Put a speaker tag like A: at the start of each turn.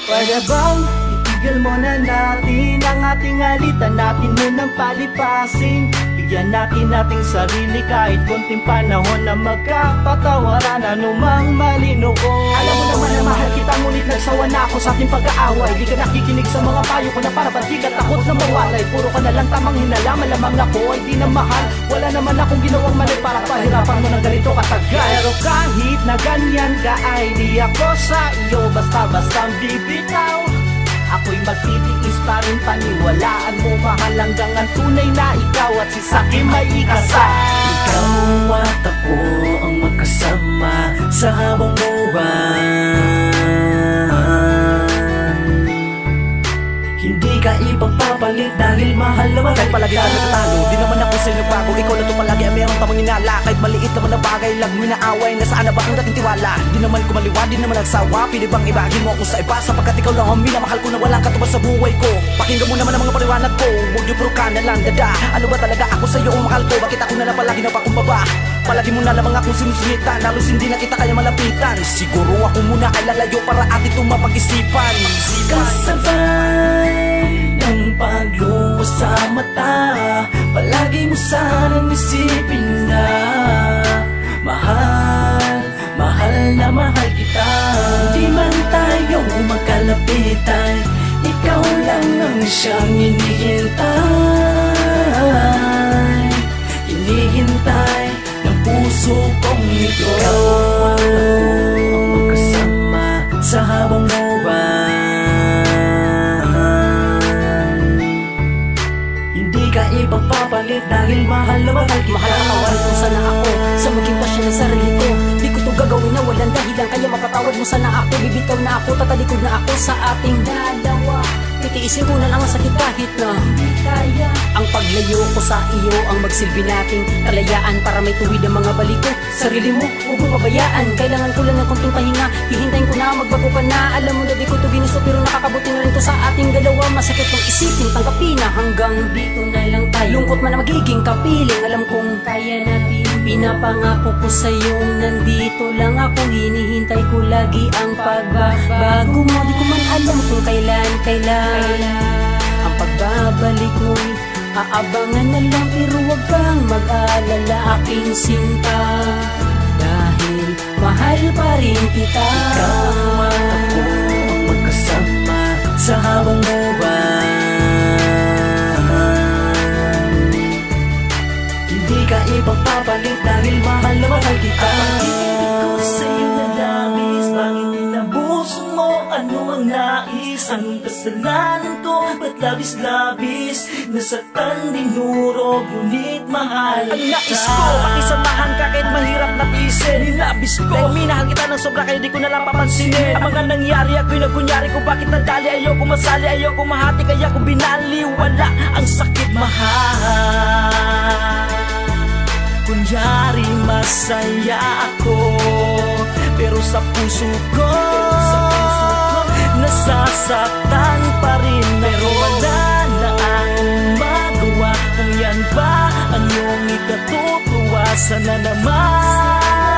A: Pwede bang itigil mo na natin ang ating alitan, natin munang palipasin. Bigyan natin ating sarili kahit konting panahon na magkapatawaran anumang mali noon. Alam mo naman na mahal kita, ngunit nagsawa na ako sa ating pag-aaway. Di ka nakikinig sa mga payo ko na para ba't di ka takot na mawalay. Puro ka na lang tamang hinala, malamang ako ay di na mahal. Wala naman akong ginawang mali para pahirapan mo ng ganito katagal. Pero kahit na ganyan ka ay di ako sa iyo basta-bastang bibitaw. Ako'y magtitiis pa rin, paniwalaan mo mahal hanggang ang tunay na ikaw at si Saki may ikasal.
B: Ikaw at ako ang magkasama sa habang buhay. Hindi ka ipagpapalit dahil mahal naman
C: kahit palagi ka nagtatalo, di naman ako sa'yo nagbago. Ikaw na to palagi ang meron tamang inala. Kahit maliit naman na bagay, lag minaaway. Nasaan na ba ang dating tiwala? Di naman kumaliwa, di naman nagsawa. Pili bang ibahagi mo ako sa iba, sapagkat ikaw lang ang minamahal ko na walang katubad sa buhay ko. Pakinggan mo naman ang mga paliwanag ko, huwag niyo puro ka na lang dada. Ano ba talaga ako sa'yo ang mahal ko? Bakit ako na lang palagi napakumbaba? Palagi mo na lamang akong sinusungitan, halos hindi na kita kaya malapitan. Siguro ako muna ay lalayo para atin itong mapag-isipan.
B: Kasabay ng pagluwas sa mata, palagi mo sanang isipin na mahal, mahal na mahal kita. Di man tayo magkalapitan, ikaw lang ang siyang hinihintay. Hinihintay ng puso kong ito. Ikaw at ako ang magkasama sa habang buhay. Hindi ka ipagpapalit dahil mahal na mahal kita.
C: Mahal ang kawalan mo sana ako sa maging pasya ng sarili ko. Di ko to gagawin na walang dahilan, kaya mapatawad mo sana ako. Bibitaw na ako, tatalikod na ako sa ating dalawa. Titiisin ko na lang ang sakit kahit na hindi kaya. Ang paglayo ko sa iyo ang magsilbi nating kalayaan, para may tuwid ang mga balik ko. Sarili mo, huwag mo pabayaan. Kailangan ko lang ng konting pahinga, hihintayin ko na magbago ka na. Alam mo na di ko to ginusto pero nakakabuti na rin to sa ating dalawa. Masakit mong isipin, tanggapin na hanggang dito na lang tayo. Lungkot man na magiging kapiling, alam kong kaya natin. Pinapangako ko sa'yo, nandito lang ako. Hinihintay ko lagi ang pagbabago mo. Di ko man alam kung kailan ang pagbabalik mo'y aabangan na lang. Pero huwag kang mag-alala, aking sinta, dahil mahal pa rin kita.
B: Ikaw at ako ang magkasama sa habang buhay. Hindi ka ipagpapalit dahil mahal na mahal kita. Pag-ibig ko sa'yo na labis, bakit inabuso mo? Ano ang nais? Anong kasalanan ko? Ba't labis-labis? Nasaktan, dinurog, ngunit mahal
C: Ang nais ko, pakisamahan ka kahit mahirap na tiisin. Nilabis ko, dahil minahal kita ng sobra kaya di ko nalang papansinin. Ang mga nangyari, ako'y nagkunyari ko bakit nadali. Ayoko masali, ayoko mahati, kaya ko binaliwala. Ang sakit mahal, kunyari masaya ako, pero sa puso ko nasasaktan pa rin. Pero wala na ang magawa, kung yan ba ang iyong ikatutuwa. Sana naman